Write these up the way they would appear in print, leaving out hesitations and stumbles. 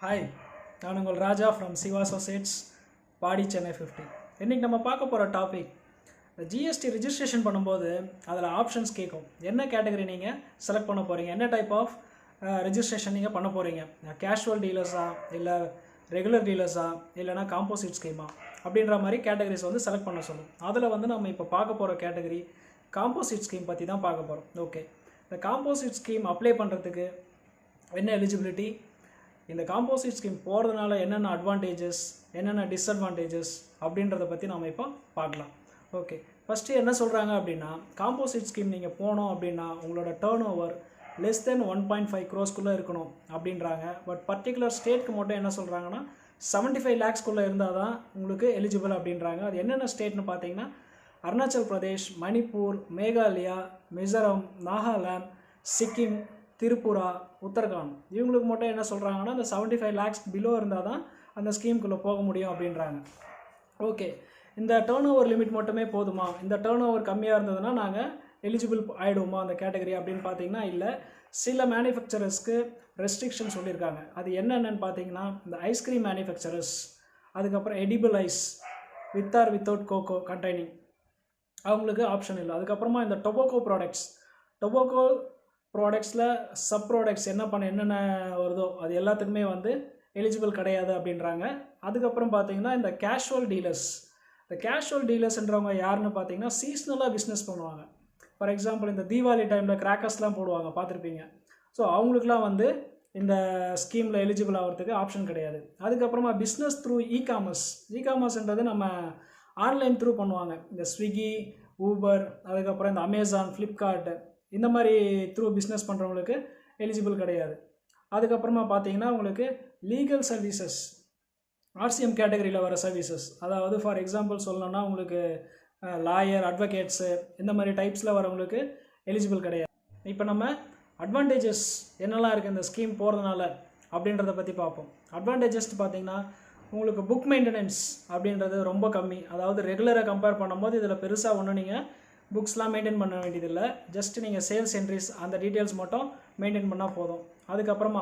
Hi, நான் உங்கள் ராஜா from Siva Associates, பாடி சென்னை 50. இன்றைக்கி நம்ம பார்க்க போகிற டாபிக், இந்த ஜிஎஸ்டி ரிஜிஸ்ட்ரேஷன் பண்ணும்போது அதில் ஆப்ஷன்ஸ் கேட்கும். என்ன கேட்டகரி நீங்கள் செலக்ட் பண்ண போகிறீங்க, என்ன டைப் ஆஃப் ரிஜிஸ்ட்ரேஷன் நீங்கள் பண்ண போகிறீங்க, கேஷுவல் டீலர்ஸா இல்லை ரெகுலர் டீலர்ஸா இல்லைனா காம்போசிட் ஸ்கீமா அப்படின்ற மாதிரி கேட்டகரிஸ் வந்து செலக்ட் பண்ண சொல்லும். அதில் வந்து நம்ம இப்போ பார்க்க போகிற கேட்டகரி காம்போசிட் ஸ்கீம் பற்றி தான் பார்க்க போகிறோம். ஓகே, இந்த காம்போசிட் ஸ்கீம் அப்ளை பண்ணுறதுக்கு என்ன எலிஜிபிலிட்டி, இந்த காம்போசிட் ஸ்கீம் போகிறதுனால என்னென்ன அட்வான்டேஜஸ் என்னென்ன டிஸ்அட்வான்டேஜஸ் அப்படின்றத பற்றி நம்ம இப்போ பார்க்கலாம். ஓகே, ஃபஸ்ட்டு என்ன சொல்கிறாங்க அப்படின்னா, காம்போசிட் ஸ்கீம் நீங்கள் போனோம் அப்படின்னா உங்களோட turn over less than 1.5 crores இருக்கணும் அப்படின்றாங்க. பட் பர்டிகுலர் ஸ்டேட்க்கு மட்டும் என்ன சொல்கிறாங்கன்னா 75 lakhs இருந்தால் தான் உங்களுக்கு எலிஜிபிள் அப்படின்றாங்க. அது என்னென்ன ஸ்டேட்னு பார்த்தீங்கன்னா அருணாச்சல் பிரதேஷ், மணிப்பூர், மேகாலயா, மிசோரம், நாகாலாந்து, சிக்கிம், திரிபுரா, உத்தரகாண்ட், இவங்களுக்கு மட்டும் என்ன சொல்கிறாங்கன்னா அந்த 75 lakhs பிலோ இருந்தால் தான் அந்த ஸ்கீமுக்குள்ளே போக முடியும் அப்படின்றாங்க. ஓகே, இந்த டேர்ன் ஓவர் லிமிட் மட்டுமே போதுமா, இந்த டேர்ன் ஓவர் கம்மியாக இருந்ததுன்னா நாங்கள் எலிஜிபிள் ஆகிடுவோமா அந்த கேட்டகரி அப்படின்னு பார்த்தீங்கன்னா இல்லை. சில மேனுஃபேக்சரர்ஸ்க்கு ரெஸ்ட்ரிக்ஷன் சொல்லியிருக்காங்க. அது என்னென்னு பார்த்தீங்கன்னா இந்த ஐஸ்கிரீம் மேனுஃபேக்சரர்ஸ், அதுக்கப்புறம் edible ice with or without cocoa containing, அவங்களுக்கு ஆப்ஷன் இல்லை. அதுக்கப்புறமா இந்த டொபாக்கோ ப்ராடக்ட்ஸில் சப் ப்ராடக்ட்ஸ் என்னென்ன வருதோ அது எல்லாத்துக்குமே வந்து எலிஜிபிள் கிடையாது அப்படின்றாங்க. அதுக்கப்புறம் பார்த்தீங்கன்னா இந்த கேஷுவல் டீலர்ஸ்ன்றவங்க யாருன்னு பார்த்தீங்கன்னா சீஸ்னலாக பிஸ்னஸ் பண்ணுவாங்க. ஃபார் எக்ஸாம்பிள் இந்த தீபாவளி டைமில் கிராக்கர்ஸ்லாம் போடுவாங்க, பார்த்துருப்பீங்க. ஸோ அவங்களுக்குலாம் வந்து இந்த ஸ்கீமில் எலிஜிபிள் ஆகிறதுக்கு ஆப்ஷன் கிடையாது. அதுக்கப்புறமா பிஸ்னஸ் த்ரூ இகாமர்ஸ்ன்றது நம்ம ஆன்லைன் த்ரூ பண்ணுவாங்க. இந்த ஸ்விக்கி, ஊபர், அதுக்கப்புறம் இந்த அமேசான், ஃப்ளிப்கார்ட், இந்த மாதிரி த்ரூ பிஸ்னஸ் பண்ணுறவங்களுக்கு எலிஜிபிள் கிடையாது. அதுக்கப்புறமா பார்த்தீங்கன்னா உங்களுக்கு லீகல் சர்வீசஸ், ஆர்சிஎம் கேட்டகரியில் வர சர்வீசஸ், அதாவது ஃபார் எக்ஸாம்பிள் சொல்லணும்னா உங்களுக்கு லாயர், அட்வொகேட்ஸு, இந்த மாதிரி டைப்ஸில் வரவங்களுக்கு எலிஜிபிள் கிடையாது. இப்போ நம்ம அட்வான்டேஜஸ் என்னெல்லாம் இருக்குது இந்த ஸ்கீம் போகிறதுனால அப்படின்றத பற்றி பார்ப்போம். அட்வான்டேஜஸ் பார்த்தீங்கன்னா உங்களுக்கு புக் மெயின்டெனன்ஸ் அப்படின்றது ரொம்ப கம்மி. அதாவது ரெகுலராக கம்பேர் பண்ணும்போது இதில் பெருசாக ஒன்றும் நீங்கள் புக்ஸ்லாம் மெயின்டைன் பண்ண வேண்டியதில்லை. ஜஸ்ட் நீங்கள் சேல்ஸ் என்ட்ரிஸ் அந்த டீட்டெயில்ஸ் மட்டும் மெயின்டைன் பண்ணால் போதும். அதுக்கப்புறமா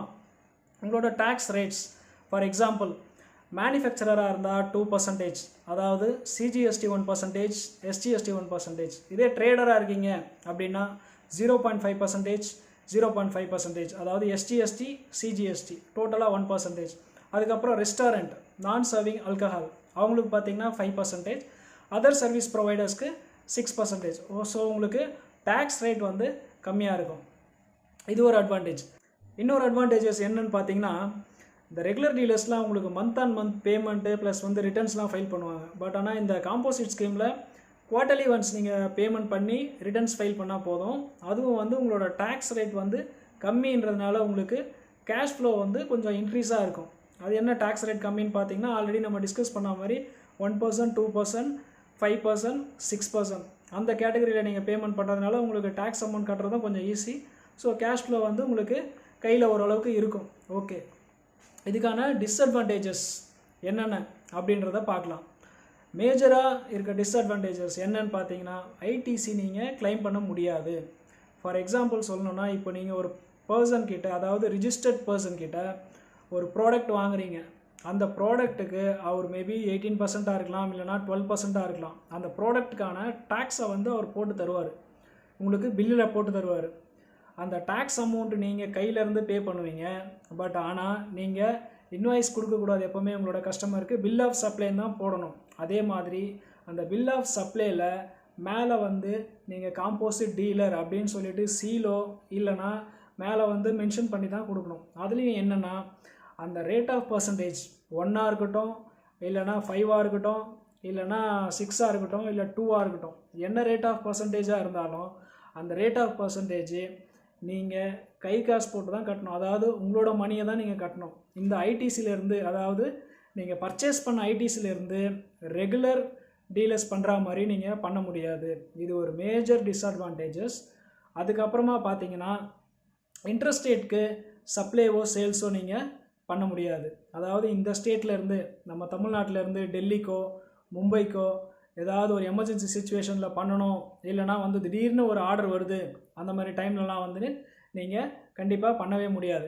உங்களோட டேக்ஸ் ரேட்ஸ், ஃபார் எக்ஸாம்பிள் மேனுஃபேக்சரராக இருந்தால் 2%, அதாவது சிஜிஎஸ்டி 1%, எஸ்டிஎஸ்டி 1%. இதே ட்ரேடராக இருக்கீங்க அப்படின்னா 0.5%, 0.5%, அதாவது எஸ்டிஎஸ்டி சிஜிஎஸ்டி டோட்டலாக 1%. அதுக்கப்புறம் ரெஸ்டாரண்ட், நான் சர்விங் ஆல்கஹால், அவங்களுக்கு பார்த்தீங்கன்னா 5%, அதர் சர்வீஸ் ப்ரொவைடர்ஸ்க்கு 6%. ஸோ உங்களுக்கு டேக்ஸ் ரேட் வந்து கம்மியாக இருக்கும். இது ஒரு அட்வான்டேஜ். இன்னொரு அட்வான்டேஜஸ் என்னன்னு பார்த்தீங்கன்னா இந்த ரெகுலர் டீலர்ஸ்லாம் உங்களுக்கு month on month payment plus வந்து ரிட்டர்ன்ஸ்லாம் ஃபைல் பண்ணுவாங்க. பட் ஆனால் இந்த காம்போசிட் ஸ்கீமில் குவார்ட்டர்லி ஒன்ஸ் நீங்கள் பேமெண்ட் பண்ணி ரிட்டர்ன்ஸ் ஃபைல் பண்ணால் போதும். அதுவும் வந்து உங்களோட டேக்ஸ் ரேட் வந்து கம்மின்றதுனால உங்களுக்கு கேஷ் ஃப்ளோ வந்து கொஞ்சம் இன்க்ரீஸாக இருக்கும். அது என்ன டேக்ஸ் ரேட் கம்மின்னு பார்த்தீங்கன்னா ஆல்ரெடி நம்ம டிஸ்கஸ் பண்ண மாதிரி 1%, 2%, 5%, 6%, அந்த கேட்டகரியில் நீங்கள் பேமெண்ட் பண்ணுறதுனால உங்களுக்கு டேக்ஸ் அமௌண்ட் கட்டுறதும் கொஞ்சம் ஈஸி. ஸோ கேஷ் ஃப்ளோ வந்து உங்களுக்கு கையில் ஓரளவுக்கு இருக்கும். ஓகே, இதுக்கான டிஸ்அட்வான்டேஜஸ் என்னென்ன அப்படின்றத பார்க்கலாம். மேஜராக இருக்க டிஸ்அட்வான்டேஜஸ் என்னன்னு பார்த்தீங்கன்னா ஐடிசி நீங்கள் கிளைம் பண்ண முடியாது. ஃபார் எக்ஸாம்பிள் சொல்லணுன்னா, இப்போ நீங்கள் ஒரு பர்சன் கிட்ட, அதாவது ரிஜிஸ்டர்ட் பர்சன் கிட்ட ஒரு ப்ராடக்ட் வாங்குறீங்க. அந்த ப்ராடக்ட்டுக்கு அவர் மேபி 18% இருக்கலாம், இல்லைனா 12% இருக்கலாம். அந்த ப்ராடக்ட்டுக்கான டேக்ஸை வந்து அவர் போட்டு தருவார், உங்களுக்கு பில்லில் போட்டு தருவார். அந்த டேக்ஸ் அமௌண்ட்டு நீங்கள் கையிலேருந்து பே பண்ணுவீங்க. பட் ஆனால் நீங்கள் இன்வாய்ஸ் கொடுக்கக்கூடாது. எப்போவுமே உங்களோட கஸ்டமருக்கு பில் ஆஃப் சப்ளைன்னு தான் போடணும். அதே மாதிரி அந்த பில் ஆஃப் சப்ளையில் மேலே வந்து நீங்கள் காம்போசிட் டீலர் அப்படின்னு சொல்லிட்டு சீலோ இல்லைனா மேலே வந்து மென்ஷன் பண்ணி தான் கொடுக்கணும். அதுலேயும் என்னென்னா அந்த ரேட் ஆஃப் பர்சன்டேஜ் 1 இருக்கட்டும், இல்லைனா 5 இருக்கட்டும், இல்லைனா 6 இருக்கட்டும், இல்லை 2 இருக்கட்டும், என்ன ரேட் ஆஃப் பர்சன்டேஜாக இருந்தாலும் அந்த ரேட் ஆஃப் பர்சன்டேஜ் நீங்கள் கை காசு போட்டு தான் கட்டணும். அதாவது உங்களோட மணியை தான் நீங்கள் கட்டணும். இந்த ஐடிசிலேருந்து, அதாவது நீங்கள் பர்ச்சேஸ் பண்ண ஐடிசிலேருந்து ரெகுலர் டீலர்ஸ் பண்ணுற மாதிரி நீங்கள் பண்ண முடியாது. இது ஒரு மேஜர் டிஸ்அட்வான்டேஜஸ். அதுக்கப்புறமா பார்த்தீங்கன்னா இன்ட்ரஸ்டேட்க்கு சப்ளைவோ சேல்ஸோ நீங்கள் பண்ண முடியாது. அதாவது இந்த ஸ்டேட்லேருந்து, நம்ம தமிழ்நாட்டிலேருந்து டெல்லிக்கோ மும்பைக்கோ ஏதாவது ஒரு எமர்ஜென்சி சுச்சுவேஷனில் பண்ணணும், இல்லைனா வந்து திடீர்னு ஒரு ஆர்டர் வருது, அந்த மாதிரி டைம்லலாம் வந்து நீங்கள் கண்டிப்பாக பண்ணவே முடியாது.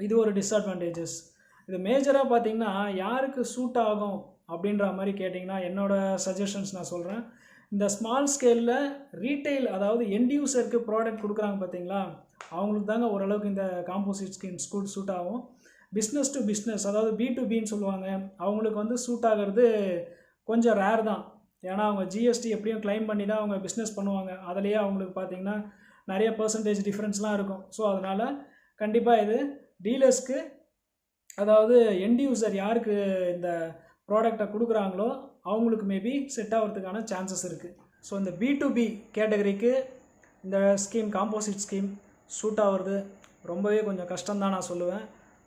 இது ஒரு டிஸ்அட்வான்டேஜஸ். இது மேஜராக பார்த்தீங்கன்னா யாருக்கு சூட் ஆகும் அப்படின்ற மாதிரி கேட்டிங்கன்னா என்னோடய சஜஷன்ஸ் நான் சொல்கிறேன். இந்த ஸ்மால் ஸ்கேலில் ரீட்டைல், அதாவது எண்ட் யூசருக்கு ப்ராடக்ட் கொடுக்குறாங்க பார்த்தீங்களா, அவங்களுக்கு தாங்க ஓரளவுக்கு இந்த காம்போசிட் ஸ்கீம் சூட் ஆகும். பிஸ்னஸ் டு பிஸ்னஸ், அதாவது B2Bன்னு சொல்லுவாங்க, அவங்களுக்கு வந்து சூட் ஆகிறது கொஞ்சம் ரேர் தான். ஏன்னா அவங்க ஜிஎஸ்டி எப்படியும் கிளைம் பண்ணி தான் அவங்க பிஸ்னஸ் பண்ணுவாங்க. அதிலேயே அவங்களுக்கு பார்த்திங்கன்னா நிறைய பர்சன்டேஜ் டிஃப்ரென்ஸ்லாம் இருக்கும். ஸோ அதனால் கண்டிப்பாக இது டீலர்ஸ்க்கு, அதாவது எண்ட் யூசர் யாருக்கு இந்த ப்ராடக்டை கொடுக்குறாங்களோ அவங்களுக்கு மேபி செட் ஆகிறதுக்கான சான்சஸ் இருக்குது. ஸோ இந்த B2B கேட்டகரிக்கு இந்த ஸ்கீம், காம்போசிட் ஸ்கீம் சூட் ஆகிறது ரொம்பவே கொஞ்சம் கஷ்டம்தான் நான் சொல்லுவேன்.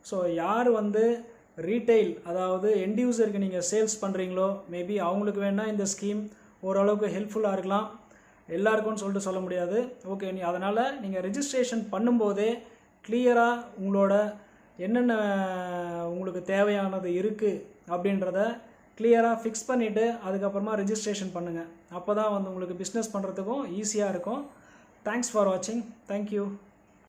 ஸோ யார் வந்து ரீட்டைல், அதாவது எண்ட் யூசருக்கு நீங்கள் சேல்ஸ் பண்ணுறீங்களோ மேபி அவங்களுக்கு வேணால் இந்த ஸ்கீம் ஓரளவுக்கு ஹெல்ப்ஃபுல்லாக இருக்கலாம். எல்லாருக்கும்னு சொல்லிட்டு சொல்ல முடியாது. ஓகே, அதனால் நீங்கள் ரெஜிஸ்ட்ரேஷன் பண்ணும்போதே கிளியராக உங்களோட என்னென்ன உங்களுக்கு தேவையானது இருக்குது அப்படின்றத கிளியராக ஃபிக்ஸ் பண்ணிவிட்டு அதுக்கப்புறமா ரெஜிஸ்ட்ரேஷன் பண்ணுங்கள். அப்போ தான் வந்து உங்களுக்கு பிஸ்னஸ் பண்ணுறதுக்கும் ஈஸியாக இருக்கும். தேங்க்ஸ் ஃபார் வாட்சிங். தேங்க்யூ.